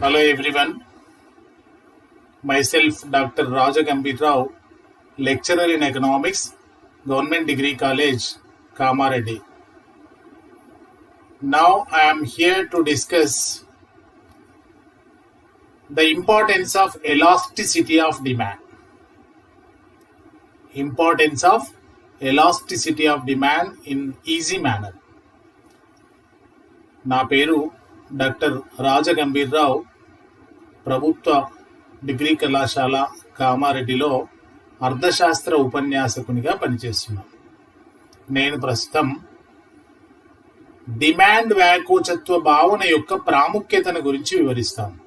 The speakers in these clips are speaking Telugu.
Hello everyone, myself Dr. Raja Gambhir Rao, lecturer in economics, Government Degree College, Kamareddy. Now I am here to discuss the importance of elasticity of demand. Importance of elasticity of demand in easy manner. నా పేరు డాక్టర్ రాజగంభీర్ రావు, ప్రభుత్వ డిగ్రీ కళాశాల కామారెడ్డిలో అర్థశాస్త్ర ఉపన్యాసకునిగా పనిచేస్తున్నాను. నేను ప్రస్తుతం డిమాండ్ వ్యాకోచత్వ భావన యొక్క ప్రాముఖ్యతను గురించి వివరిస్తాను.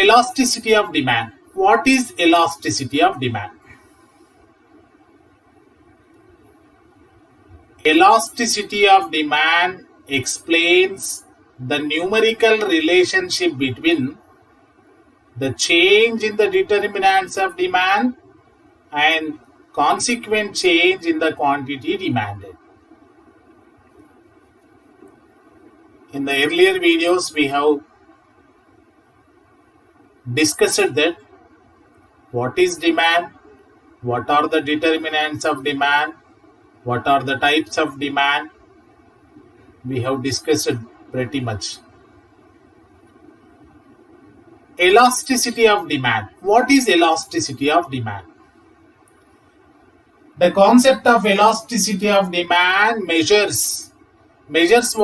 Elasticity of demand. What is elasticity of demand? Elasticity of demand explains the numerical relationship between the change in the determinants of demand and consequent change in the quantity demanded. In the earlier videos, we have discussed that what is demand, what are the determinants of demand, what are the types of demand. We have discussed pretty much. Elasticity of demand. What is elasticity of demand? The concept of elasticity of demand measures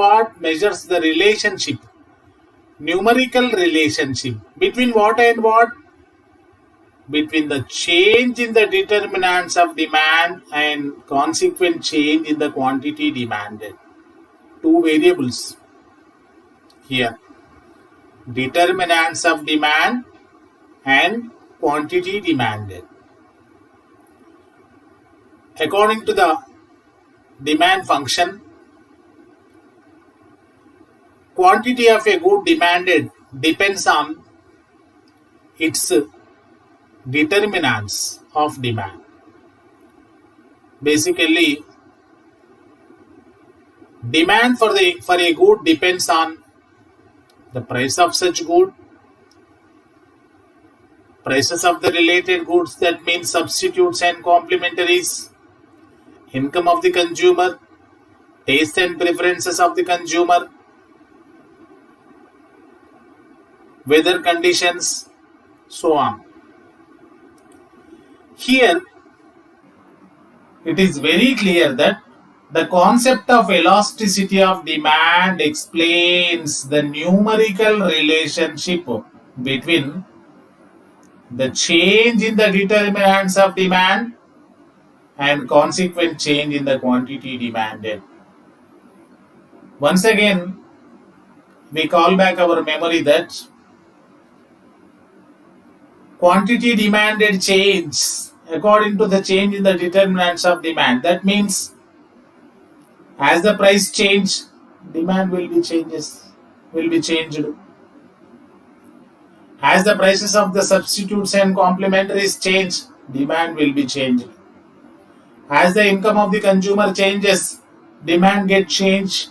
what? Measures the relationship, numerical relationship between what and what? Between the change in the determinants of demand and consequent change in the quantity demanded. Two variables here, determinants of demand and quantity demanded. According to the demand function, quantity of a good demanded depends on its determinants of demand. Basically, demand for a good depends on the price of such good, prices of the related goods, that means substitutes and complementaries, income of the consumer, taste and preferences of the consumer, weather conditions, so on. Here, it is very clear that the concept of elasticity of demand explains the numerical relationship between the change in the determinants of demand and consequent change in the quantity demanded. Once again, we call back our memory that quantity demanded change according to the change in the determinants of demand. That means as the price change, demand will be changed. As the prices of the substitutes and complementaries change, demand will be changed. As the income of the consumer changes, demand gets changed.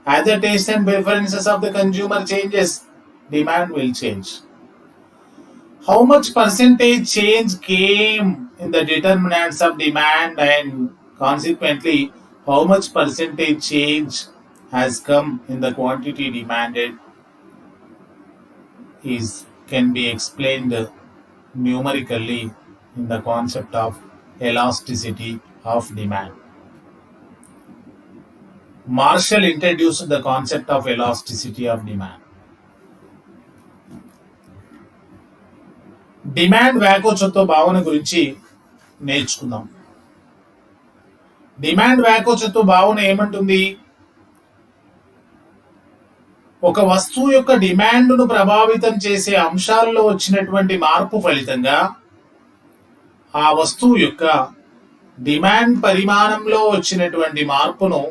As the taste and preferences of the consumer changes, demand will change. How much percentage change came in the determinants of demand and consequently how much percentage change has come in the quantity demanded can be explained numerically in the concept of elasticity of demand. Marshall introduced the concept of elasticity of demand. Demand వ్యాకోచత్వ భావన గురించి నేర్చుకుందాం. డిమాండ్ వ్యాకోచత్వ భావన ఏమంటుంది? ఒక వస్తువు యొక్క డిమాండ్ను ప్రభావితం చేసే అంశాల్లో వచ్చినటువంటి మార్పు ఫలితంగా ఆ వస్తువు యొక్క డిమాండ్ పరిమాణంలో వచ్చినటువంటి మార్పును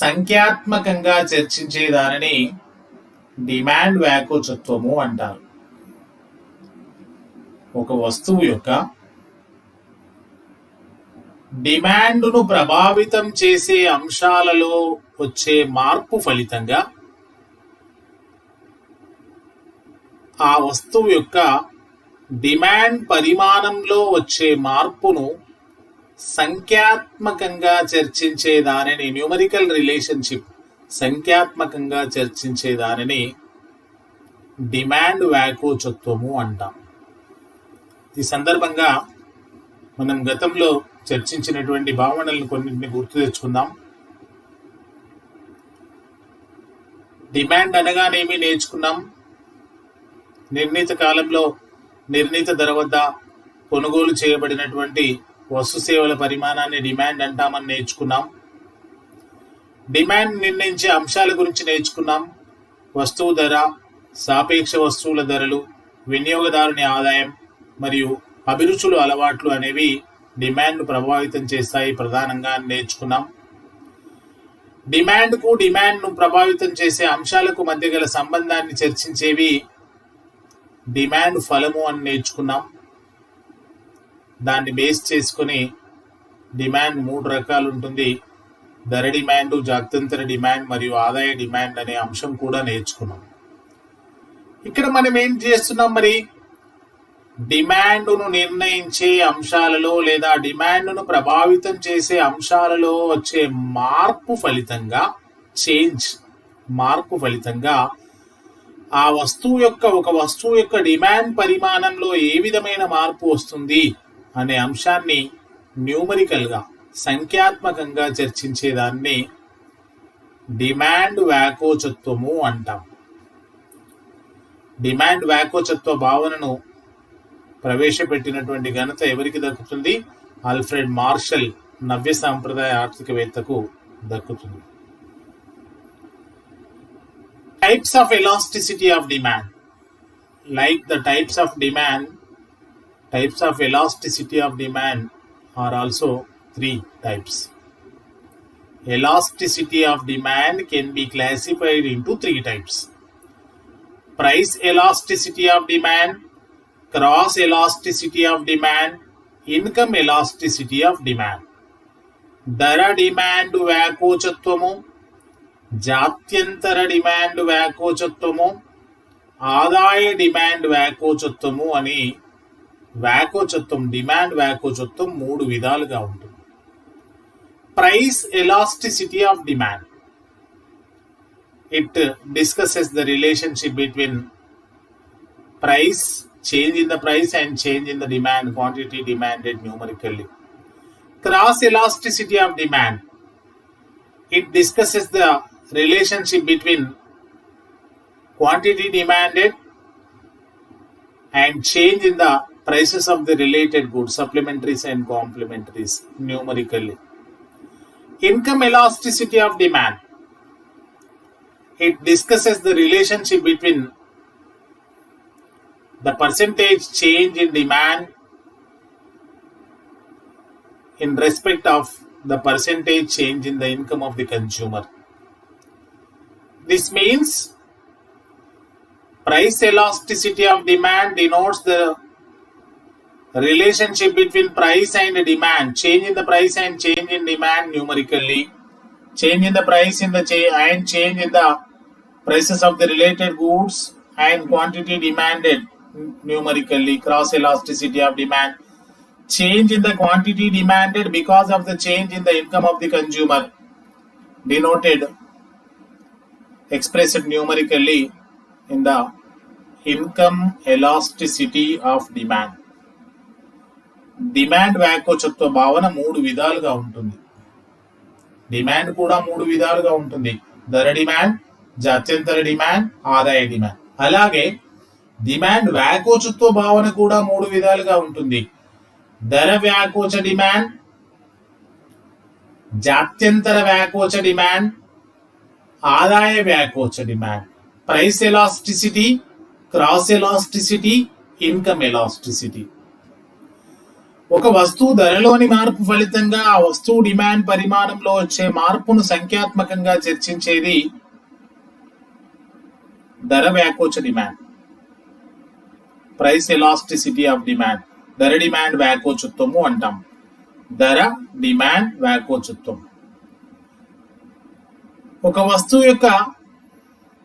సంఖ్యాత్మకంగా చర్చించేదానిని డిమాండ్ వ్యాకోచత్వము అంటారు. ఒక వస్తువు యొక్క డిమాండ్ను ప్రభావితం చేసే అంశాలలో వచ్చే మార్పు ఫలితంగా ఆ వస్తువు యొక్క డిమాండ్ పరిమాణంలో వచ్చే మార్పును సంఖ్యాత్మకంగా చర్చించే దానిని న్యూమరికల్ రిలేషన్షిప్ సంఖ్యాత్మకంగా చర్చించే దానిని డిమాండ్ వ్యాకోచత్వము అంటాం. ఈ సందర్భంగా మనం గతంలో చర్చించినటువంటి భావనలను కొన్నింటిని గుర్తు తెచ్చుకుందాం. డిమాండ్ అనగానేమి నేర్చుకున్నాం. నిర్ణీత కాలంలో నిర్ణీత ధర వద్ద కొనుగోలు చేయబడినటువంటి వస్తు సేవల పరిమాణాన్ని డిమాండ్ అంటామని నేర్చుకున్నాం. డిమాండ్ నిర్ణయించే అంశాల గురించి నేర్చుకున్నాం. వస్తువు ధర, సాపేక్ష వస్తువుల ధరలు, వినియోగదారుని ఆదాయం మరియు అభిరుచులు, అలవాట్లు అనేవి డిమాండ్ను ప్రభావితం చేస్తాయి ప్రధానంగా నేర్చుకున్నాం. డిమాండ్ను ప్రభావితం చేసే అంశాలకు మధ్య గల సంబంధాన్ని చర్చించేవి డిమాండ్ ఫలము అని నేర్చుకున్నాం. దాన్ని బేస్ చేసుకుని డిమాండ్ 3 రకాలు ఉంటుంది. ధర డిమాండ్, జాత్యంతర డిమాండ్ మరియు ఆదాయ డిమాండ్ అనే అంశం కూడా నేర్చుకున్నాం. ఇక్కడ మనం ఏం చేస్తున్నాం, మరి డిమాండ్ను నిర్ణయించే అంశాలలో లేదా డిమాండ్ను ప్రభావితం చేసే అంశాలలో వచ్చే మార్పు ఫలితంగా ఒక వస్తువు యొక్క డిమాండ్ పరిమాణంలో ఏ విధమైన మార్పు వస్తుంది అనే అంశాన్ని న్యూమరికల్గా సంఖ్యాత్మకంగా చర్చించేదాన్ని డిమాండ్ వ్యాకోచత్వము అంటాం. డిమాండ్ వ్యాకోచత్వ భావనను ప్రవేశపెట్టినటువంటి ఘనత ఎవరికి దక్కుతుంది? ఆల్ఫ్రెడ్ మార్షల్ నవ్య సాంప్రదాయ ఆర్థికవేత్తకు దక్కుతుంది. Types of elasticity of demand. Like the types of elasticity of demand are also 3 types. Elasticity of demand can be classified into 3 types. Price elasticity of demand, cross elasticity of demand, income elasticity of demand. ధర డిమాండ్ వ్యాకోచత్వము, జాత్యంతర డిమాండ్ వ్యాకోచత్వము, ఆదాయ డిమాండ్ వ్యాకోచత్వము అని డిమాండ్ వ్యాకోచత్వం 3 విధాలుగా ఉంటుంది. Price elasticity of demand. It discusses the relationship between price, change in the price and change in the demand, quantity demanded numerically. Cross elasticity of demand. It discusses the relationship between quantity demanded and change in the prices of the related goods, supplementaries and complementaries, numerically. Income elasticity of demand. It discusses the relationship between the percentage change in demand in respect of the percentage change in the income of the consumer. This means price elasticity of demand denotes the relationship between price and demand, change in the price and change in demand numerically, change in the price and change in the prices of the related goods and quantity demanded numerically. Cross elasticity of demand, change in the quantity demanded because of the change in the income of the consumer, denoted, expressed numerically in the income elasticity of demand. Demand వ్యాకోచత్వ భావన 3 విధాలుగా ఉంటుంది. డిమాండ్ కూడా 3 విధాలుగా ఉంటుంది. ధర డిమాండ్, జాత్యంతర డిమాండ్, ఆదాయ డిమాండ్. అలాగే డిమాండ్ వ్యాకోచత్వ భావన కూడా 3 విధాలుగా ఉంటుంది. ధర వ్యాకోచ డిమాండ్, జాత్యంతర వ్యాకోచ డిమాండ్, ఆదాయ వ్యాకోచ demand. Price elasticity, cross elasticity, income elasticity. ఒక వస్తువు ధరలోని మార్పు ఫలితంగా ఆ వస్తువు డిమాండ్ పరిమాణంలో వచ్చే మార్పును సంఖ్యాత్మకంగా చర్చించేది ధర వ్యాకోచ demand. Price elasticity of demand, ధర డిమాండ్ వ్యాకోచత్వము అంటాం. ధర, డిమాండ్, వ్యాకోచత్వం. ఒక వస్తువు యొక్క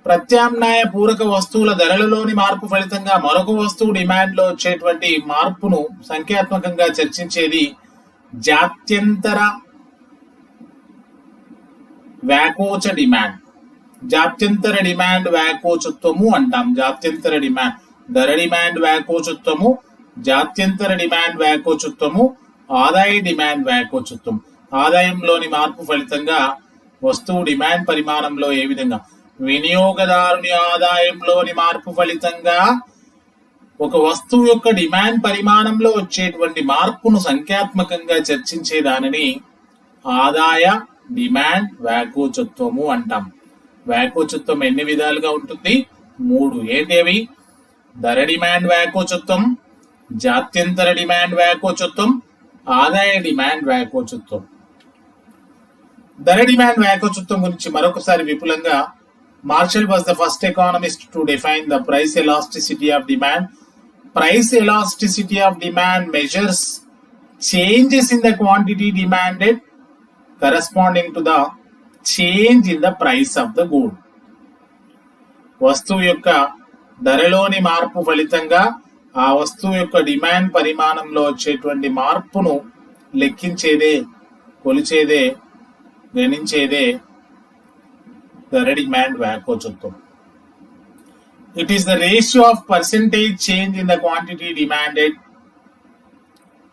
ప్రత్యామ్నాయ పూరక వస్తువుల ధరలలోని మార్పు ఫలితంగా మరొక వస్తువు డిమాండ్లో వచ్చేటువంటి మార్పును సంఖ్యాత్మకంగా చర్చించేది జాత్యంతర వ్యాకోచ డిమాండ్. జాత్యంతర డిమాండ్ వ్యాకోచత్వము అంటాం. జాత్యంతర డిమాండ్, ధర డిమాండ్ వ్యాకోచత్వము, జాత్యంతర డిమాండ్ వ్యాకోచత్వము, ఆదాయ డిమాండ్ వ్యాకోచత్వం. ఆదాయంలోని మార్పు ఫలితంగా వస్తువు డిమాండ్ పరిమాణంలో ఏ విధంగా, వినియోగదారుని ఆదాయంలోని మార్పు ఫలితంగా ఒక వస్తువు యొక్క డిమాండ్ పరిమాణంలో వచ్చేటువంటి మార్పును సంఖ్యాత్మకంగా చర్చించే దానిని ఆదాయ డిమాండ్ వ్యాకోచత్వము అంటాం. వ్యాకోచత్వం ఎన్ని విధాలుగా ఉంటుంది? 3. ఏంటి అవి? ధర డిమాండ్ వ్యాకోచత్వం, జాత్యంతర డిమాండ్ వ్యాకోచత్వం, ఆదాయ డిమాండ్ వ్యాకోచత్వం. ధర డిమాండ్ వ్యాకోచత్వం గురించి మరొకసారి విపులంగా, martial was the first economist to define the price elasticity of demand. Price elasticity of demand measures changes in the quantity demanded corresponding to the change in the price of the good. వస్తువు యొక్క ధరలోని మార్పు ఫలితంగా ఆ వస్తువు యొక్క డిమాండ్ పరిమాణంలో వచ్చేటువంటి మార్పును లెక్కించేదే, కొలిచేదే, గణించేదే ధర demand వ్యాకోచత్వం. It is the ratio of percentage change in the quantity demanded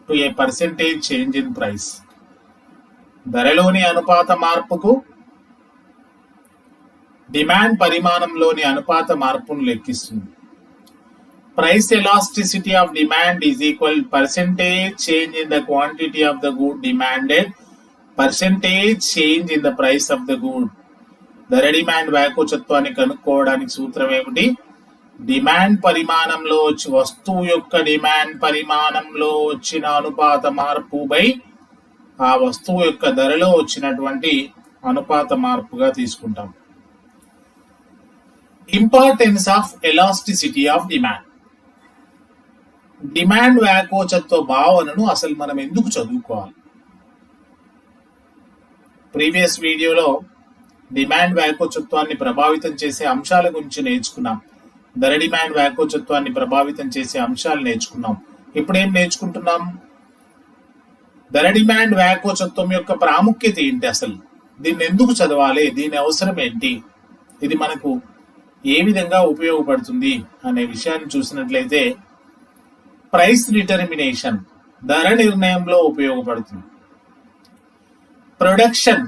to a percentage change in price. ధరలోని అనుపాత మార్పుకు డిమాండ్ పరిమాణంలోని అనుపాత మార్పును లెక్కిస్తుంది. Price elasticity of demand is equal percentage change in the quantity of the good demanded percentage change in the price of the good. ధర డిమాండ్ వ్యాకోచత్వాన్ని కనుక్కోవడానికి సూత్రం ఏమిటి? డిమాండ్ పరిమాణంలో వచ్చి వస్తువు యొక్క డిమాండ్ పరిమాణంలో వచ్చిన అనుపాత మార్పు బై ఆ వస్తువు యొక్క ధరలో వచ్చినటువంటి అనుపాత మార్పుగా తీసుకుంటాం. Importance of elasticity of demand. Demand వ్యాకోచత్వ భావనను అసలు మనం ఎందుకు చదువుకోవాలి? ప్రీవియస్ వీడియోలో డిమాండ్ వ్యాకోచత్వాన్ని ప్రభావితం చేసే అంశాల గురించి నేర్చుకున్నాం. ధర డిమాండ్ వ్యాకోచత్వాన్ని ప్రభావితం చేసే అంశాలు నేర్చుకున్నాం. ఇప్పుడేం నేర్చుకుంటున్నాం? ధర డిమాండ్ వ్యాకోచత్వం యొక్క ప్రాముఖ్యత ఏంటి, అసలు దీన్ని ఎందుకు చదవాలి, దీని అవసరం ఏంటి, ఇది మనకు ఏ విధంగా ఉపయోగపడుతుంది అనే విషయాన్ని చూసినట్లయితే, ప్రైస్ డిటర్మినేషన్, ధర నిర్ణయంలో ఉపయోగపడుతుంది. ప్రొడక్షన్,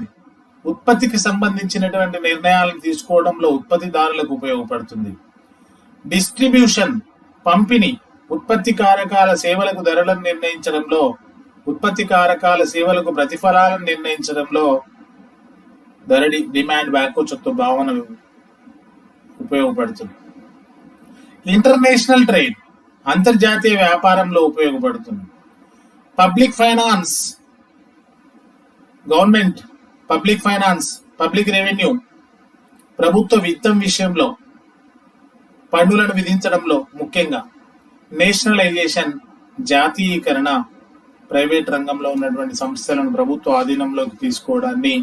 ఉత్పత్తికి సంబంధించినటువంటి నిర్ణయాలను తీసుకోవడంలో ఉత్పత్తిదారులకు ఉపయోగపడుతుంది. డిస్ట్రిబ్యూషన్, పంపిణీ, ఉత్పత్తి కారకాల సేవలకు ధరలను నిర్ణయించడంలో, ఉత్పత్తి కారకాల సేవలకు ప్రతిఫలాలను నిర్ణయించడంలో ధర డిమాండ్ వ్యాకోచత్వ భావన ఉపయోగపడుతుంది. ఇంటర్నేషనల్ ట్రేడ్, అంతర్జాతీయ వ్యాపారంలో ఉపయోగపడుతుంది. Public finance, government, public finance, public revenue, ప్రభుత్వ విత్తం విషయంలో, పన్నులను విధించడంలో ముఖ్యంగా. నేషనలైజేషన్, జాతీయీకరణ, ప్రైవేట్ రంగంలో ఉన్నటువంటి సంస్థలను ప్రభుత్వ ఆధీనంలోకి తీసుకోవడాన్ని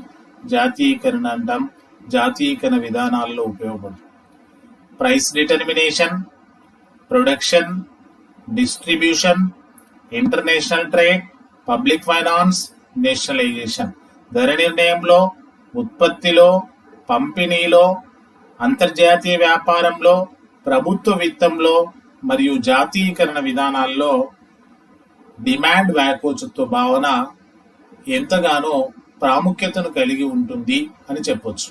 జాతీయీకరణ అంటాం. జాతీయీకరణ విధానాల్లో ఉపయోగపడుతుంది. Price determination, production, distribution, international trade, public finance, nationalisation. ధర నిర్ణయంలో, ఉత్పత్తిలో, పంపిణీలో, అంతర్జాతీయ వ్యాపారంలో, ప్రభుత్వ విత్తంలో మరియు జాతీయీకరణ విధానాల్లో డిమాండ్ వ్యాకోచత్వ భావన ఎంతగానో ప్రాముఖ్యతను కలిగి ఉంటుంది అని చెప్పొచ్చు.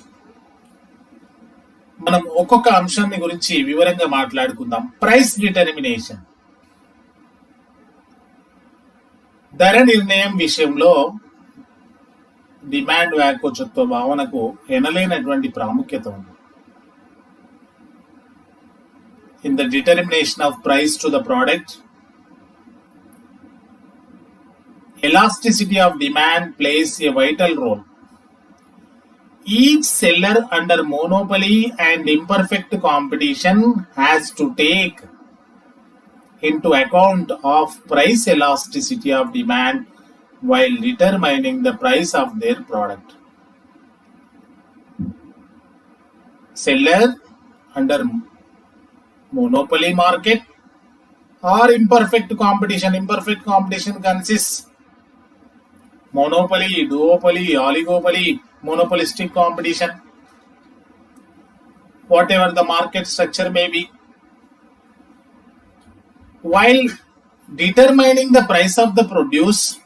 మనం ఒక్కొక్క అంశాన్ని గురించి వివరంగా మాట్లాడుకుందాం. ప్రైస్ డిటర్మినేషన్, ధర నిర్ణయం విషయంలో డిమాండ్ వ్యాకోచత్వ భావనకు ఎనలేనటువంటి ప్రాముఖ్యత ఉంది. In the determination of price to the product, elasticity of demand plays a vital role. Each seller under monopoly and imperfect competition has to take into account of price elasticity of demand while determining the price of their product. Seller under monopoly market or imperfect competition. Imperfect competition consists monopoly, duopoly, oligopoly, monopolistic competition, whatever the market structure may be. While determining the price of the produce,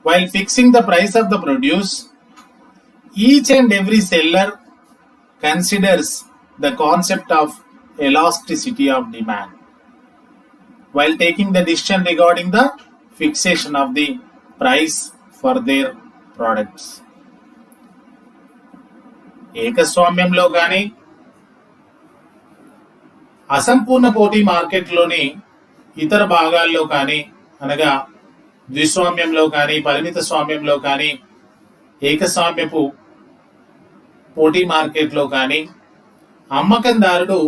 while fixing the price of the produce, each and every seller considers the concept of elasticity of demand while taking the decision regarding the fixation of the price for their products. ఏకస్వామ్యంలో కానీ అసంపూర్ణ పోటీ మార్కెట్లోని ఇతర భాగాల్లో కానీ అనగా ద్విస్వామ్యంలో కానీ పరిమిత స్వామ్యంలో కానీ ఏకస్వామ్యపు పోటీ మార్కెట్లో కానీ అమ్మకందారుడు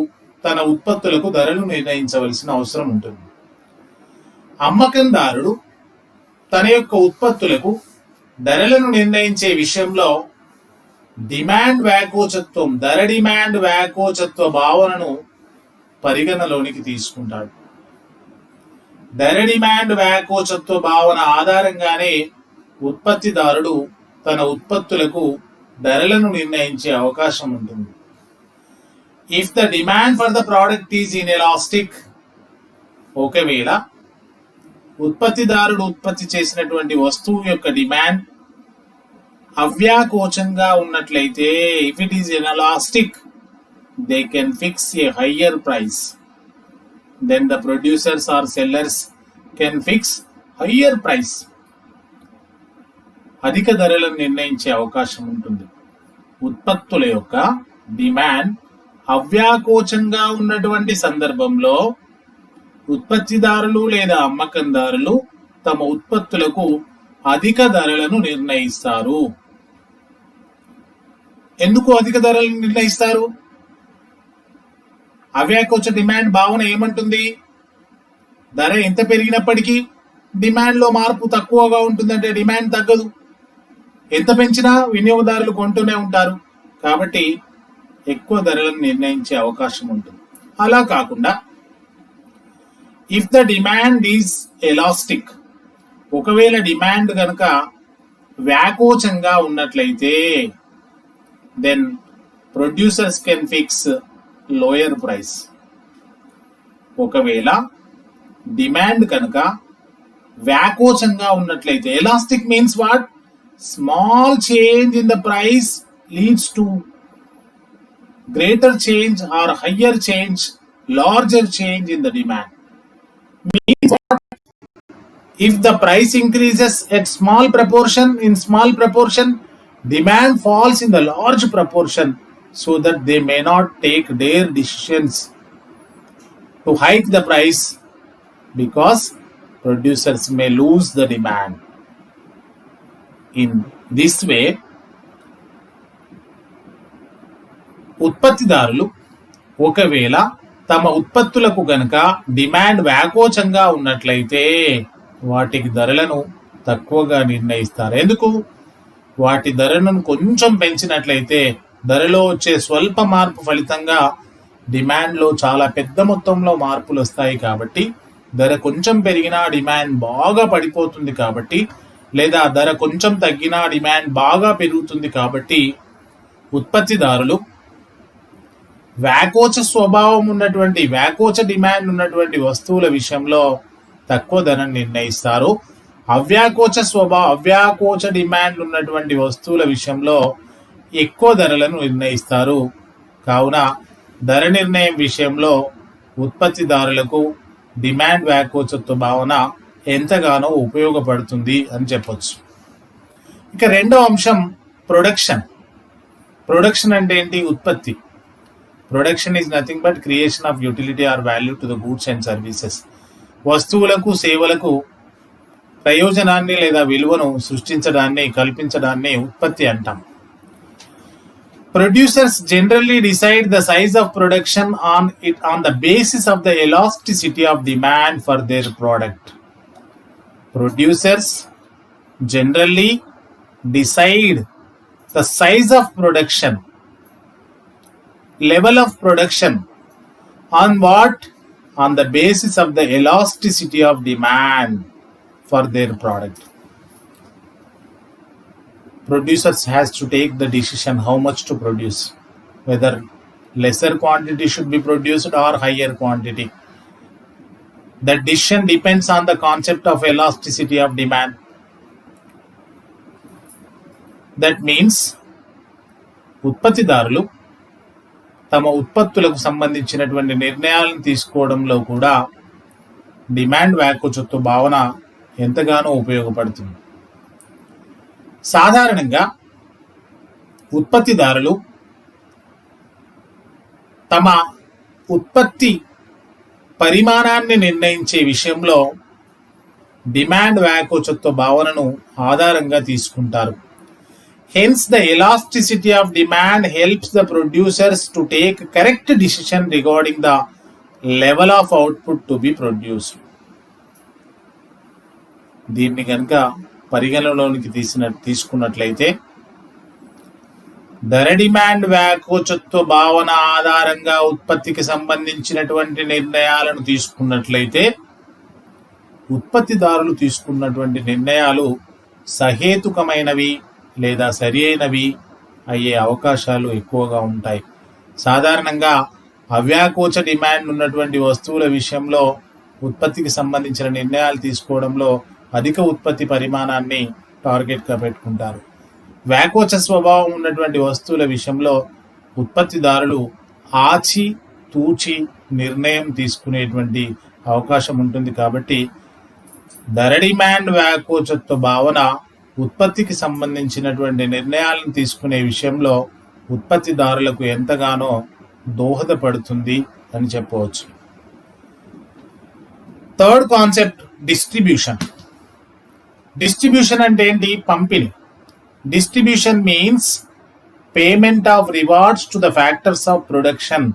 తన ఉత్పత్తులకు ధరలు నిర్ణయించవలసిన అవసరం ఉంటుంది. అమ్మకందారుడు తన యొక్క ఉత్పత్తులకు ధరలను నిర్ణయించే విషయంలో డిమాండ్ వ్యాకోచత్వం, ధర డిమాండ్ వ్యాకోచత్వ భావనను పరిగణలోనికి తీసుకుంటాడు. ధర డిమాండ్ వ్యాకోచత్వ భావన ఆధారంగానే ఉత్పత్తిదారుడు తన ఉత్పత్తులకు ధరలను నిర్ణయించే అవకాశం ఉంటుంది. If the demand for the product is inelastic, ఒకవేళ ఉత్పత్తిదారుడు ఉత్పత్తి చేసినటువంటి వస్తువు యొక్క డిమాండ్ అవ్యాకోచంగా ఉన్నట్లయితే, if it is inelastic, they can fix a higher price. Then the producers or sellers can fix higher price. అధిక ధరలను నిర్ణయించే అవకాశం ఉంటుంది. ఉత్పత్తుల యొక్క డిమాండ్ అవ్యాకోచంగా ఉన్నటువంటి సందర్భంలో ఉత్పత్తిదారులు లేదా అమ్మకందారులు తమ ఉత్పత్తులకు అధిక ధరలను నిర్ణయిస్తారు. ఎందుకు అధిక ధరలను నిర్ణయిస్తారు? అవ్యాకోచ డిమాండ్ భావన ఏమంటుంది? ధర ఎంత పెరిగినప్పటికీ డిమాండ్ లో మార్పు తక్కువగా ఉంటుందంటే డిమాండ్ తగ్గదు. ఎంత పెంచినా వినియోగదారులు కొంటూనే ఉంటారు. కాబట్టి ఎక్కువ ధరలను నిర్ణయించే అవకాశం ఉంటుంది. అలా కాకుండా if the demand is elastic, ఒకవేళ డిమాండ్ కనుక వ్యాకోచంగా ఉన్నట్లయితే, then producers can fix lower price. ఒకవేళ డిమాండ్ కనుక వ్యాకోచంగా ఉన్నట్లయితే, elastic means what? Small change in the price leads to greater change or higher change, larger change in the demand. Means what? If the price increases at small proportion, in small proportion, demand falls in the large proportion, so that they may not take their decisions to hike the price, because producers may lose the demand. In this way, ఉత్పత్తిదారులు ఒకవేళ తమ ఉత్పత్తులకు గనక డిమాండ్ వ్యాకోచంగా ఉన్నట్లయితే వాటికి ధరలను తక్కువగా నిర్ణయిస్తారు. ఎందుకు? వాటి ధరలను కొంచెం పెంచినట్లయితే ధరలో వచ్చే స్వల్ప మార్పు ఫలితంగా డిమాండ్లో చాలా పెద్ద మొత్తంలో మార్పులు వస్తాయి. కాబట్టి ధర కొంచెం పెరిగినా డిమాండ్ బాగా పడిపోతుంది. కాబట్టి లేదా ధర కొంచెం తగ్గినా డిమాండ్ బాగా పెరుగుతుంది. కాబట్టి ఉత్పత్తిదారులు వ్యాకోచ స్వభావం ఉన్నటువంటి, వ్యాకోచ డిమాండ్ ఉన్నటువంటి వస్తువుల విషయంలో తక్కువ ధరను నిర్ణయిస్తారు. అవ్యాకోచ డిమాండ్ ఉన్నటువంటి వస్తువుల విషయంలో ఎక్కువ ధరలను నిర్ణయిస్తారు. కావున ధర నిర్ణయం విషయంలో ఉత్పత్తిదారులకు డిమాండ్ వ్యాకోచత్వ భావన ఎంతగానో ఉపయోగపడుతుంది అని చెప్పొచ్చు. ఇక రెండో అంశం ప్రొడక్షన్. ప్రొడక్షన్ అంటే ఏంటి? ఉత్పత్తి. Production is nothing but creation of utility or value to the goods and services. వస్తువులకు సేవలకు ప్రయోజనాన్ని లేదా విలువను సృష్టించడాన్ని, కల్పించడాన్ని ఉత్పత్తి అంటాం. Producers generally decide the size of production on the basis of the elasticity of demand for their product. Producers generally decide the size of production, level of production, on what? On the basis of the elasticity of demand for their product. Producers has to take the decision how much to produce, whether lesser quantity should be produced or higher quantity. The decision depends on the concept of elasticity of demand. That means ఉత్పత్తిదారులు తమ ఉత్పత్తులకు సంబంధించినటువంటి నిర్ణయాలను తీసుకోవడంలో కూడా డిమాండ్ వ్యాకోచత్వ భావన ఎంతగానో ఉపయోగపడుతుంది. సాధారణంగా ఉత్పత్తిదారులు తమ ఉత్పత్తి పరిమాణాన్ని నిర్ణయించే విషయంలో డిమాండ్ వ్యాకోచత్వ భావనను ఆధారంగా తీసుకుంటారు. Hence, the elasticity of demand helps the producers to take correct decision regarding the level of output to be produced. దీన్ని కనుక పరిగణలోనికి తీసుకున్నట్లయితే ధర డిమాండ్ వ్యాకోచత్వ భావన ఆధారంగా ఉత్పత్తికి సంబంధించినటువంటి నిర్ణయాలను తీసుకున్నట్లయితే ఉత్పత్తిదారులు తీసుకున్నటువంటి నిర్ణయాలు సహేతుకమైనవి లేదా సరి అయినవి అయ్యే అవకాశాలు ఎక్కువగా ఉంటాయి. సాధారణంగా అవ్యాకోచ డిమాండ్ ఉన్నటువంటి వస్తువుల విషయంలో ఉత్పత్తికి సంబంధించిన నిర్ణయాలు తీసుకోవడంలో అధిక ఉత్పత్తి పరిమాణాన్ని టార్గెట్గా పెట్టుకుంటారు. వ్యాకోచ స్వభావం ఉన్నటువంటి వస్తువుల విషయంలో ఉత్పత్తిదారులు ఆచి తూచి నిర్ణయం తీసుకునేటువంటి అవకాశం ఉంటుంది. కాబట్టి ధర డిమాండ్ వ్యాకోచత్వ భావన ఉత్పత్తికి సంబంధించినటువంటి నిర్ణయాలను తీసుకునే విషయంలో ఉత్పత్తిదారులకు ఎంతగానో దోహదపడుతుంది అని చెప్పవచ్చు. Third concept distribution. డిస్ట్రిబ్యూషన్ అంటే ఏంటి? పంపిణీ. Distribution means payment of rewards to the factors of production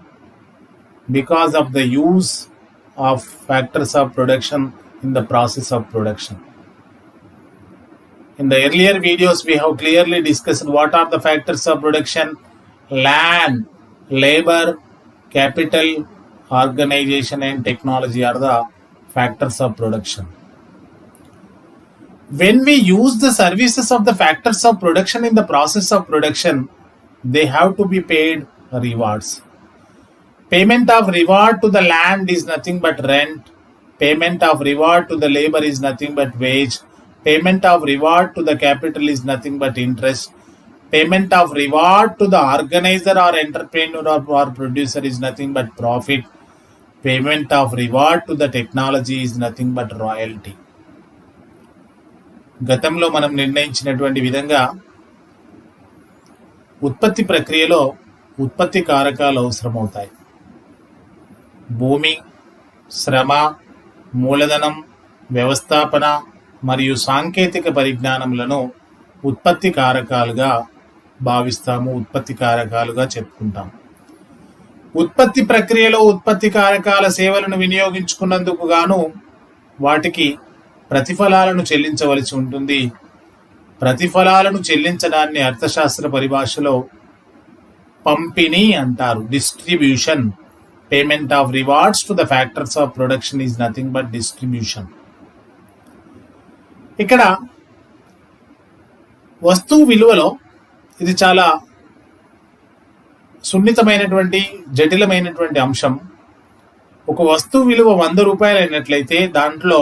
because of the use of factors of production in the process of production. In the earlier videos, we have clearly discussed what are the factors of production. Land, labor, capital, organization and technology are the factors of production. When we use the services of the factors of production in the process of production, they have to be paid rewards. Payment of reward to the land is nothing but rent. Payment of reward to the labor is nothing but wage. Payment of reward to the capital is nothing but interest. Payment of reward to the organizer or entrepreneur or producer is nothing but profit. Payment of reward to the technology is nothing but royalty. గతంలో మనం నిర్ణయించినటువంటి విధంగా ఉత్పత్తి ప్రక్రియలో ఉత్పత్తి కారకాలు అవసరమవుతాయి. భూమి, శ్రమ, మూలధనం, వ్యవస్థాపన మరియు సాంకేతిక పరిజ్ఞానములను ఉత్పత్తి కారకాలుగా భావిస్తాము, ఉత్పత్తి కారకాలుగా చెప్పుకుంటాం. ఉత్పత్తి ప్రక్రియలో ఉత్పత్తి కారకాల సేవలను వినియోగించుకున్నందుకు గాను వాటికి ప్రతిఫలాలను చెల్లించవలసి ఉంటుంది. ప్రతిఫలాలను చెల్లించడాన్ని అర్థశాస్త్ర పరిభాషలో పంపిణీ అంటారు. Distribution. Payment of rewards to the factors of production is nothing but distribution. ఇక్కడ వస్తువు విలువలో ఇది చాలా సున్నితమైనటువంటి జటిలమైనటువంటి అంశం. ఒక వస్తువు విలువ 100 రూపాయలు అయినట్లయితే దాంట్లో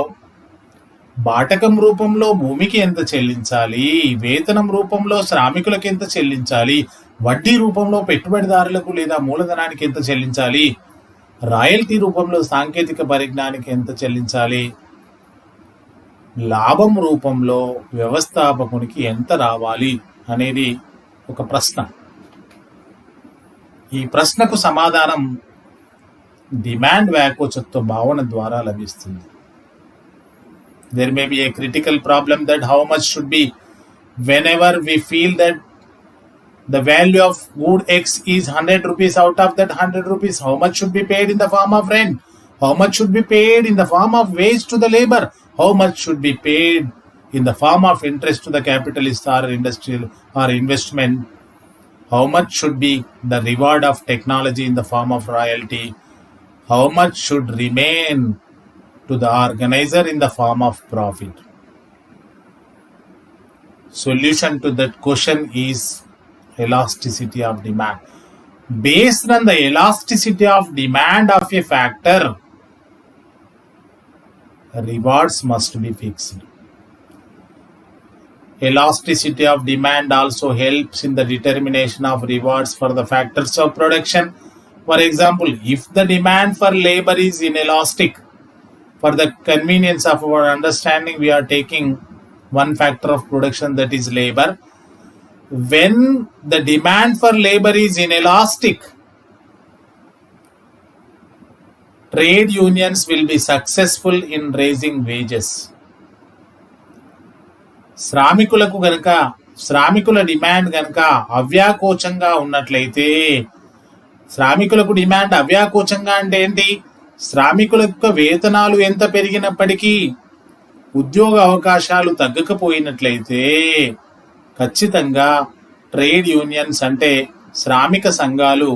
బాటకం రూపంలో భూమికి ఎంత చెల్లించాలి, వేతనం రూపంలో శ్రామికులకు ఎంత చెల్లించాలి, వడ్డీ రూపంలో పెట్టుబడిదారులకు లేదా మూలధనానికి ఎంత చెల్లించాలి, రాయల్టీ రూపంలో సాంకేతిక పరిజ్ఞానానికి ఎంత చెల్లించాలి, లాభం రూపంలో వ్యవస్థాపకునికి ఎంత రావాలి అనేది ఒక ప్రశ్న. ఈ ప్రశ్నకు సమాధానం డిమాండ్ వ్యాకోచత్వ భావన ద్వారా లభిస్తుంది. There may be a critical problem that how much should be, whenever we feel that the value of good X is 100 rupees, out of that 100 rupees, how much should be paid in the form of rent? How much should be paid in the form of wage to the labor? How much should be paid in the form of interest to the capitalist or industrial or investment, how much should be the reward of technology in the form of royalty, how much should remain to the organizer in the form of profit. Solution to that question is elasticity of demand. Based on the elasticity of demand of a factor, rewards must be fixed. Elasticity of demand also helps in the determination of rewards for the factors of production. For example, if the demand for labor is inelastic, for the convenience of our understanding, we are taking one factor of production, that is labor. When the demand for labor is inelastic, trade unions will be successful in raising wages. శ్రామికులకు గనక శ్రామికుల డిమాండ్ గనక అవ్యాకోచంగా ఉన్నట్లయితే, శ్రామికులకు డిమాండ్ అవ్యాకోచంగా అంటే ఏంటి? శ్రామికుల యొక్క వేతనాలు ఎంత పెరిగినప్పటికీ ఉద్యోగ అవకాశాలు తగ్గకపోయినట్లయితే ఖచ్చితంగా ట్రేడ్ యూనియన్స్ అంటే శ్రామిక సంఘాలు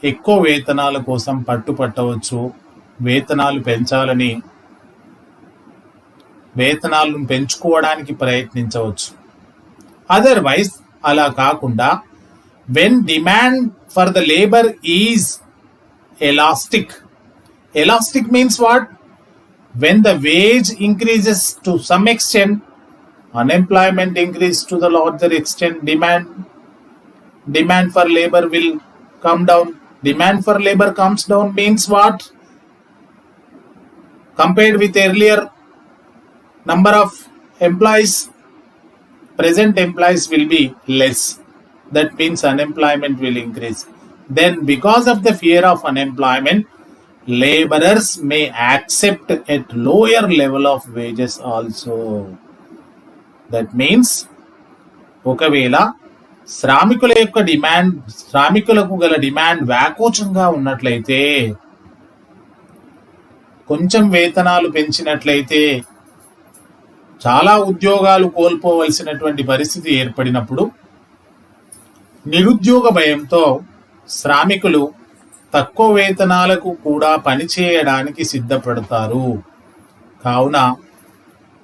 ఎక్కువ వేతనాల కోసం పట్టుపట్టవచ్చు, వేతనాలు పెంచాలని, వేతనాలను పెంచుకోవడానికి ప్రయత్నించవచ్చు. అదర్వైజ్ అలా కాకుండా when demand for the labour is elastic. Elastic means what? When the wage increases to some extent, unemployment increases to the larger extent, demand for labor will come down. Demand for labor comes down means what? Compared with earlier number of employees, present employees will be less. That means unemployment will increase. Then because of the fear of unemployment, laborers may accept at lower level of wages also. That means ఒకవేళ శ్రామికుల యొక్క డిమాండ్, శ్రామికులకు గల డిమాండ్ వ్యాకోచంగా ఉన్నట్లయితే, కొంచెం వేతనాలు పెంచినట్లయితే చాలా ఉద్యోగాలు కోల్పోవలసినటువంటి పరిస్థితి ఏర్పడినప్పుడు నిరుద్యోగ భయంతో శ్రామికులు తక్కువ వేతనాలకు కూడా పనిచేయడానికి సిద్ధపడతారు. కావున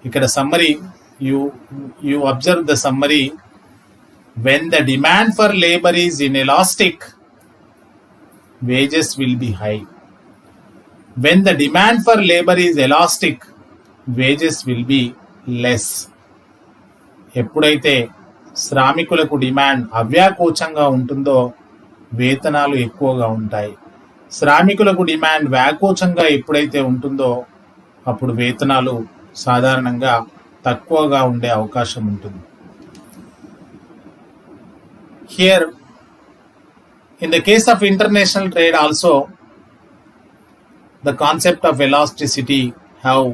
ఇక్కడ summary, you observe the summary. When the demand for labour is inelastic, wages will be high. When the demand for labor is elastic, wages will be less. ఎప్పుడైతే శ్రామికులకు డిమాండ్ అవ్యాకోచంగా ఉంటుందో వేతనాలు ఎక్కువగా ఉంటాయి. శ్రామికులకు డిమాండ్ వ్యాకోచంగా ఎప్పుడైతే ఉంటుందో అప్పుడు వేతనాలు సాధారణంగా తక్కువగా ఉండే అవకాశం ఉంటుంది. Here in the case of international trade also, the concept of elasticity have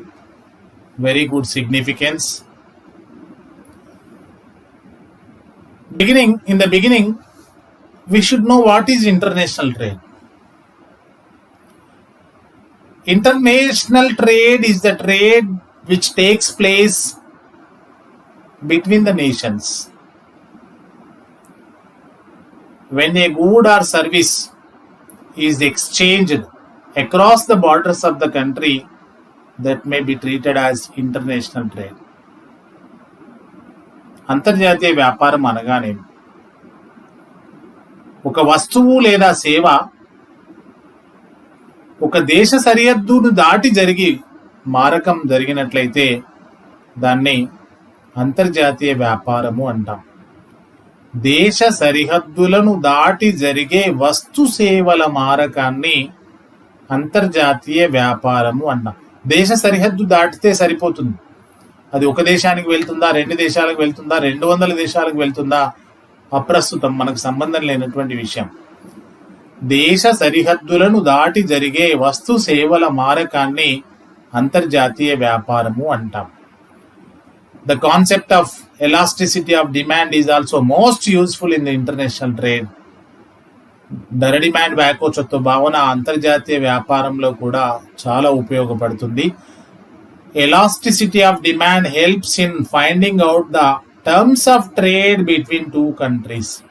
very good significance. In the beginning, we should know what is international trade. International trade is the trade which takes place between the nations. When a good or service is exchanged across the borders of the country, that may be treated as international trade. అంతర్జాతీయ వ్యాపారం అనగానే ఒక వస్తువు లేదా సేవ ఒక దేశ సరిహద్దును దాటి జరిగి మారకం జరిగినట్లయితే దాన్ని అంతర్జాతీయ వ్యాపారము అంటాం. దేశ సరిహద్దులను దాటి జరిగే వస్తు సేవల మారకాన్ని అంతర్జాతీయ వ్యాపారము అన్నాం. దేశ సరిహద్దు దాటితే సరిపోతుంది. అది ఒక దేశానికి వెళ్తుందా, 2 దేశాలకు వెళ్తుందా, 200 దేశాలకు వెళ్తుందా, అప్రస్తుతం, మనకు సంబంధం లేనటువంటి విషయం. దేశ సరిహద్దులను దాటి జరిగే వస్తు సేవల మారకాన్ని అంతర్జాతీయ వ్యాపారము అంటాం. The concept of elasticity of demand is also most useful in the international trade. ధర డిమాండ్ వ్యాకోచత్వ భావన అంతర్జాతీయ వ్యాపారంలో కూడా చాలా ఉపయోగపడుతుంది. Elasticity of demand helps in finding out the terms of trade between two countries.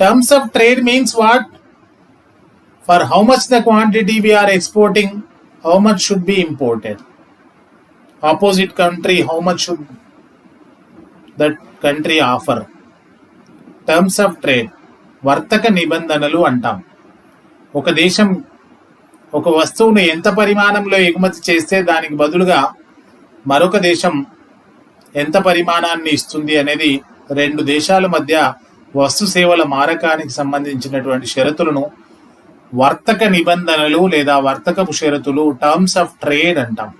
Terms of trade means what? For how much the quantity we are exporting, how much should be imported. Opposite country, how much should that country offer. Terms of trade, వర్తక నిబంధనలు అంటాం. ఒక దేశం ఒక వస్తువును ఎంత పరిమాణంలో ఎగుమతి చేస్తే దానికి బదులుగా మరొక దేశం ఎంత పరిమాణాన్ని ఇస్తుంది అనేది రెండు దేశాల మధ్య వస్తు సేవల మారకానికి సంబంధించినటువంటి షరతులను వర్తక నిబంధనలు లేదా వర్తకపు షరతులు, టర్మ్స్ ఆఫ్ ట్రేడ్ అంటాం.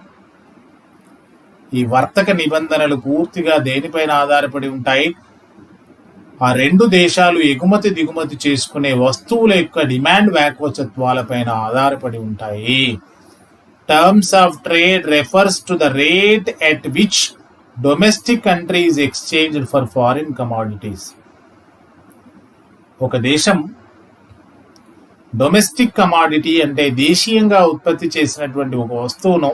ఈ వర్తక నిబంధనలు పూర్తిగా దేనిపైన ఆధారపడి ఉంటాయి? ఆ రెండు దేశాలు ఎగుమతి దిగుమతి చేసుకునే వస్తువుల యొక్క డిమాండ్ వ్యాకోచత్వాలపైన ఆధారపడి ఉంటాయి. Terms of trade refers to the rate at which domestic country is exchanged for foreign commodities. ఒక దేశం డొమెస్టిక్ కమాడిటీ అంటే దేశీయంగా ఉత్పత్తి చేసినటువంటి ఒక వస్తువును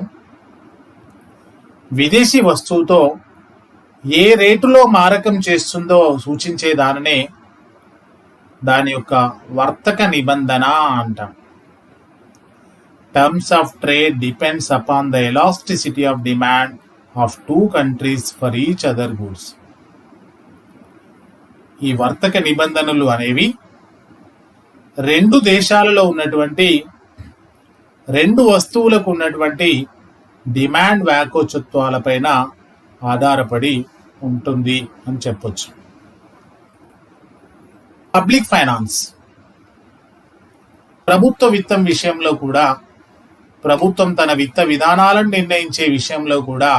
విదేశీ వస్తువుతో ఏ రేటులో మారకం చేస్తుందో సూచించే దానినే దాని యొక్క వర్తక నిబంధన అంటాం. Terms of trade depends upon the elasticity of demand of two countries for each other goods. ఈ వర్తక నిబంధనలు అనేవి రెండు దేశాలలో ఉన్నటువంటి రెండు వస్తువులకు ఉన్నటువంటి డిమాండ్ వ్యాకోచత్వాలపైన ఆధారపడి ఉంటుంది అని చెప్పొచ్చు. పబ్లిక్ ఫైనాన్స్, ప్రభుత్వ విత్తం విషయంలో కూడా, ప్రభుత్వం తన విత్త విధానాలను నిర్ణయించే విషయంలో కూడా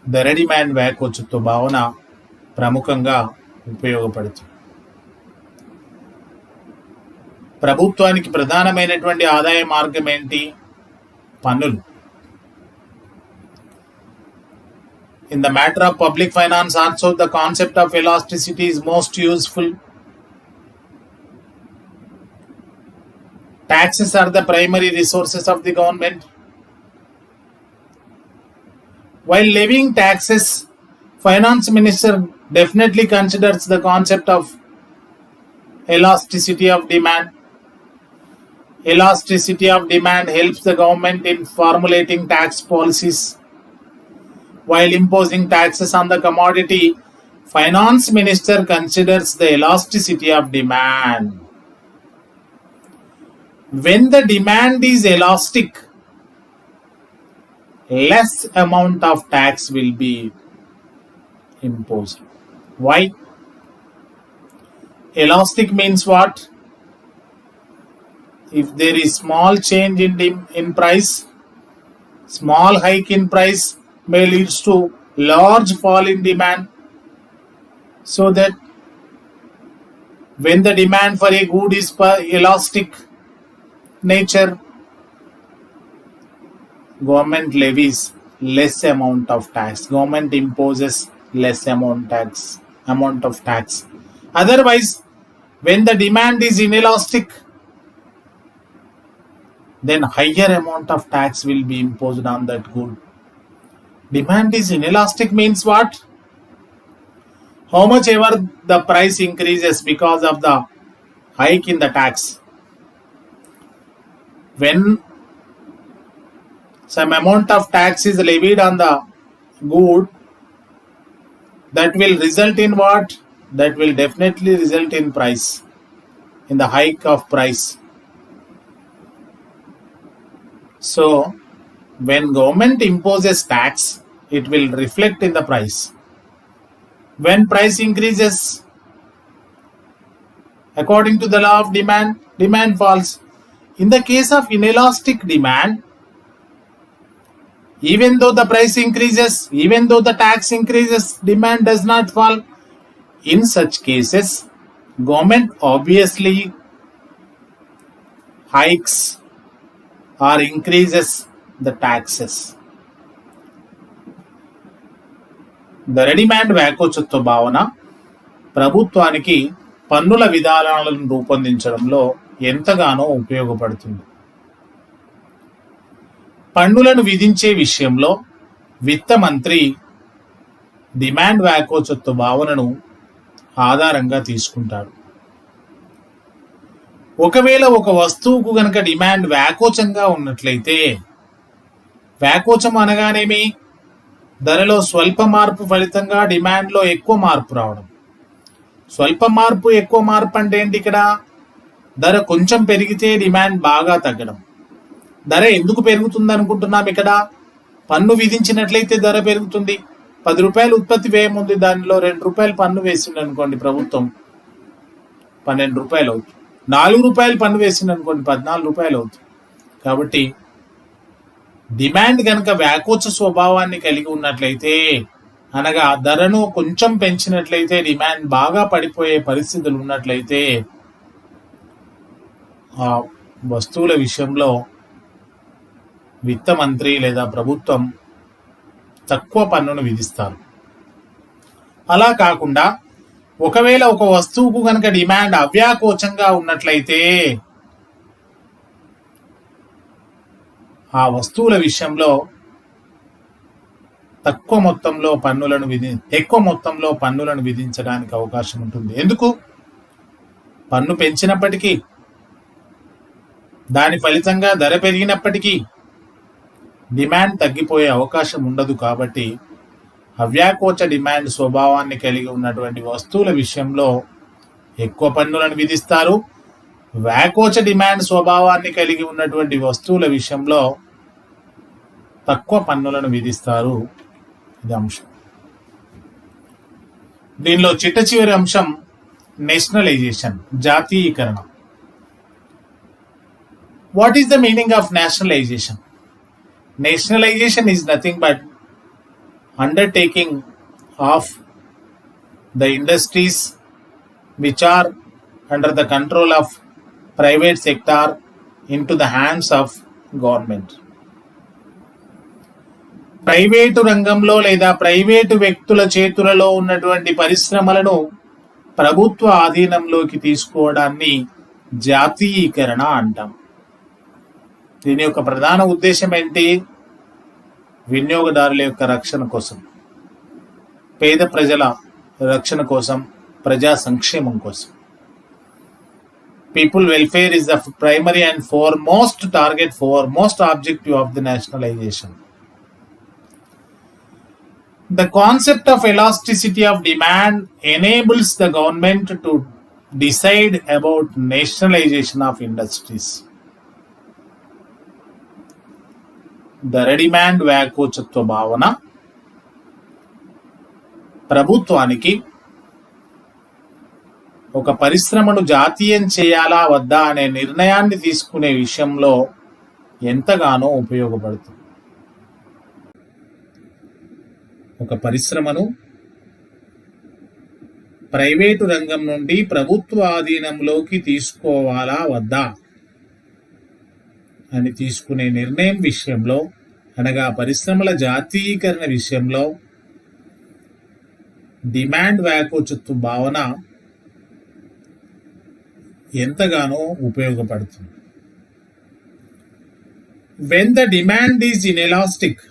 ధర డిమాండ్ వ్యాకోచత్వ భావన ప్రముఖంగా ఉపయోగపడుతుంది. ప్రభుత్వానికి ప్రధానమైనటువంటి ఆదాయ మార్గం ఏంటి? పన్నులు. In the matter of public finance also the concept of elasticity is most useful. Taxes are the primary resources of the government. While levying taxes, finance minister definitely considers the concept of elasticity of demand. Elasticity of demand helps the government in formulating tax policies. While imposing taxes on the commodity, finance minister considers the elasticity of demand. When the demand is elastic, less amount of tax will be imposed. Why? Elastic means what? If there is small change in price, small hike in price may lead to large fall in demand, so that when the demand for a good is elastic nature, government levies less amount of tax, government imposes less amount of tax. Otherwise, when the demand is inelastic, then higher amount of tax will be imposed on that good. Demand is inelastic means what? How much ever the price increases because of the hike in the tax. When some amount of tax is levied on the good, that will result in what? That will definitely result in price, in the hike of price. So, when government imposes tax, it will reflect in the price. When price increases, according to the law of demand, demand falls. In the case of inelastic demand, even though the price increases, even though the tax increases, demand does not fall. In such cases, government obviously hikes or increases the taxes. ధర డిమాండ్ వ్యాకోచత్వ భావన ప్రభుత్వానికి పన్నుల విధానాలను రూపొందించడంలో ఎంతగానో ఉపయోగపడుతుంది. పన్నులను విధించే విషయంలో విత్త మంత్రి డిమాండ్ వ్యాకోచత్వ భావనను ఆధారంగా తీసుకుంటాడు. ఒకవేళ ఒక వస్తువుకు గనక డిమాండ్ వ్యాకోచంగా ఉన్నట్లయితే, వ్యాకోచం అనగానేమి? ధరలో స్వల్ప మార్పు ఫలితంగా డిమాండ్లో ఎక్కువ మార్పు రావడం. స్వల్ప మార్పు ఎక్కువ మార్పు అంటే ఏంటి? ఇక్కడ ధర కొంచెం పెరిగితే డిమాండ్ బాగా తగ్గడం. ధర ఎందుకు పెరుగుతుంది అనుకుంటున్నాం? ఇక్కడ పన్ను విధించినట్లయితే ధర పెరుగుతుంది. 10 రూపాయలు ఉత్పత్తి వ్యయం ఉంది, దానిలో 2 రూపాయలు పన్ను వేసింది అనుకోండి ప్రభుత్వం, 12 రూపాయలు అవుతుంది. 4 రూపాయలు పన్ను వేసింది అనుకోండి, 14 రూపాయలు అవుతుంది. కాబట్టి డిమాండ్ కనుక వ్యాకోచ స్వభావాన్ని కలిగి ఉన్నట్లయితే, అనగా ధరను కొంచెం పెంచినట్లయితే డిమాండ్ బాగా పడిపోయే పరిస్థితులు ఉన్నట్లయితే, ఆ వస్తువుల విషయంలో విత్త మంత్రి లేదా ప్రభుత్వం తక్కువ పన్నును విధిస్తారు. అలా కాకుండా ఒకవేళ ఒక వస్తువుకు కనుక డిమాండ్ అవ్యాకోచంగా ఉన్నట్లయితే, ఆ వస్తువుల విషయంలో ఎక్కువ మొత్తంలో పన్నులను విధించడానికి అవకాశం ఉంటుంది. ఎందుకు? పన్ను పెంచినప్పటికీ, దాని ఫలితంగా ధర పెరిగినప్పటికీ డిమాండ్ తగ్గిపోయే అవకాశం ఉండదు. కాబట్టి అవ్యాకోచ డిమాండ్ స్వభావాన్ని కలిగి ఉన్నటువంటి వస్తువుల విషయంలో ఎక్కువ పన్నులను విధిస్తారు. వ్యాకోచ డిమాండ్ స్వభావాన్ని కలిగి ఉన్నటువంటి వస్తువుల విషయంలో తక్కువ పన్నులను విధిస్తారు. ఇది అంశం. దీనిలో చిట్ట చివరి అంశం నేషనలైజేషన్, జాతీయీకరణ. What is the meaning of nationalization? Nationalization is nothing but undertaking of the industries which are under the control of private sector into the hands of government. Private రంగంలో లేదా ప్రైవేటు వ్యక్తుల చేతులలో ఉన్నటువంటి పరిశ్రమలను ప్రభుత్వ ఆధీనంలోకి తీసుకోవడాన్ని జాతీయీకరణ అంటాం. దీని యొక్క ప్రధాన ఉద్దేశం ఏంటి? వినియోగదారుల యొక్క రక్షణ కోసం, పేద ప్రజల రక్షణ కోసం, ప్రజా సంక్షేమం కోసం. People welfare is the primary and foremost objective of the nationalization. The concept of elasticity of demand enables the government to decide about nationalization of industries. ధర డిమాండ్ వ్యాకోచత్వ భావన ప్రభుత్వానికి ఒక పరిశ్రమను జాతీయం చేయాలా వద్దా అనే నిర్ణయాన్ని తీసుకునే విషయంలో ఎంతగానో ఉపయోగపడుతుంది. ఒక పరిశ్రమను ప్రైవేటు రంగం నుండి ప్రభుత్వ ఆధీనంలోకి తీసుకోవాలా వద్దా అని తీసుకునే నిర్ణయం విషయంలో, అనగా పరిశ్రమల జాతీయీకరణ విషయంలో డిమాండ్ వ్యాకోచత్వ భావన ఎంతగానో ఉపయోగపడుతుంది. When the demand is inelastic,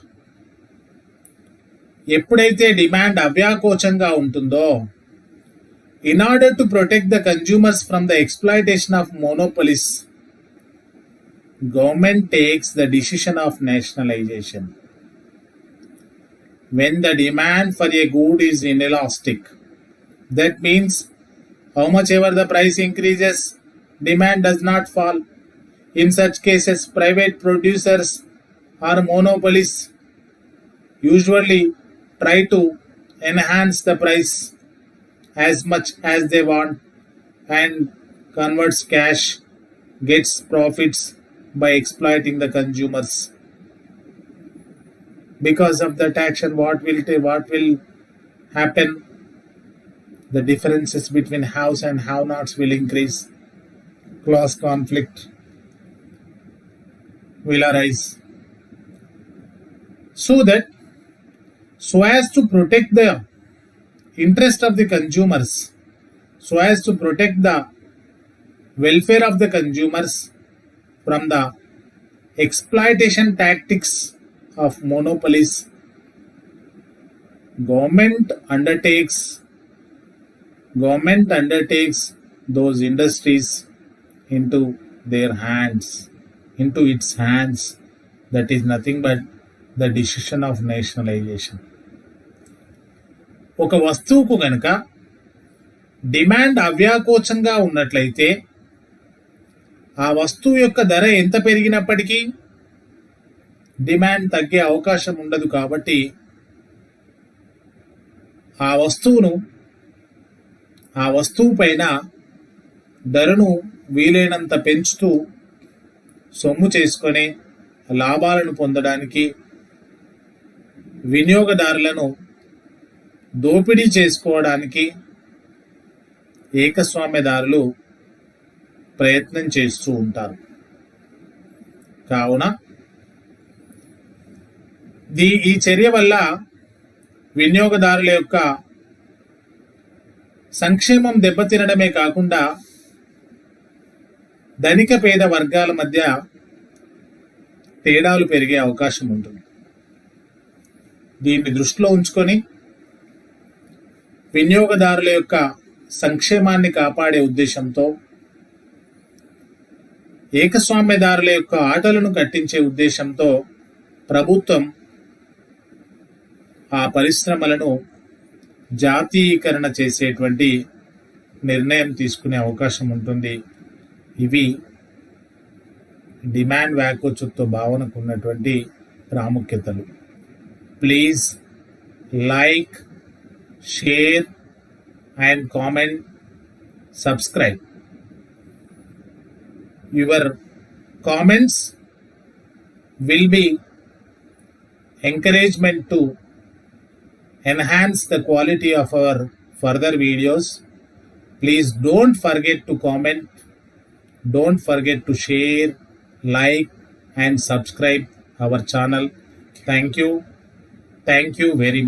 ఎప్పుడైతే డిమాండ్ అవ్యాకోచంగా ఉంటుందో, in order to protect the consumers from the exploitation of monopolies, government takes the decision of nationalization. When the demand for a good is inelastic, that means how much ever the price increases, demand does not fall. In such cases, private producers or monopolies usually try to enhance the price as much as they want and converts cash, gets profits by exploiting the consumers. Because of that action, what will happen? The differences between haves and have-nots will increase. Class conflict will arise. So as to protect the interest of the consumers, so as to protect the welfare of the consumers from the exploitation tactics of monopolies. Government undertakes those industries into its hands. That is nothing but the decision of nationalization. ఒక వస్తువుకు గనక డిమాండ్ అవ్యాకోచంగా ఉన్నట్లయితే ఆ వస్తువు యొక్క ధర ఎంత పెరిగినప్పటికీ డిమాండ్ తగ్గే అవకాశం ఉండదు. కాబట్టి ఆ వస్తువు పైన ధరను వీలైనంత పెంచుతూ సొమ్ము చేసుకొని లాభాలను పొందడానికి, వినియోగదారులను దోపిడీ చేసుకోవడానికి ఏకస్వామ్యదారులు ప్రయత్నం చేస్తూ ఉంటారు. కావున ఈ చర్య వల్ల వినియోగదారుల యొక్క సంక్షేమం దెబ్బతినడమే కాకుండా ధనిక పేద వర్గాల మధ్య తేడాలు పెరిగే అవకాశం ఉంటుంది. దీన్ని దృష్టిలో ఉంచుకొని వినియోగదారుల యొక్క సంక్షేమాన్ని కాపాడే ఉద్దేశంతో, ఏకస్వామ్యదారుల యొక్క ఆటలను కట్టించే ఉద్దేశంతో ప్రభుత్వం ఆ పరిశ్రమలను జాతీయీకరణ చేసేటువంటి నిర్ణయం తీసుకునే అవకాశం ఉంటుంది. ఇవి డిమాండ్ వ్యాకోచత్వ భావనకు ఉన్నటువంటి ప్రాముఖ్యతలు. Please like, share and comment, subscribe. Your comments will be encouragement to enhance the quality of our further videos. Please don't forget to comment, don't forget to share, like and subscribe our channel. Thank you very much.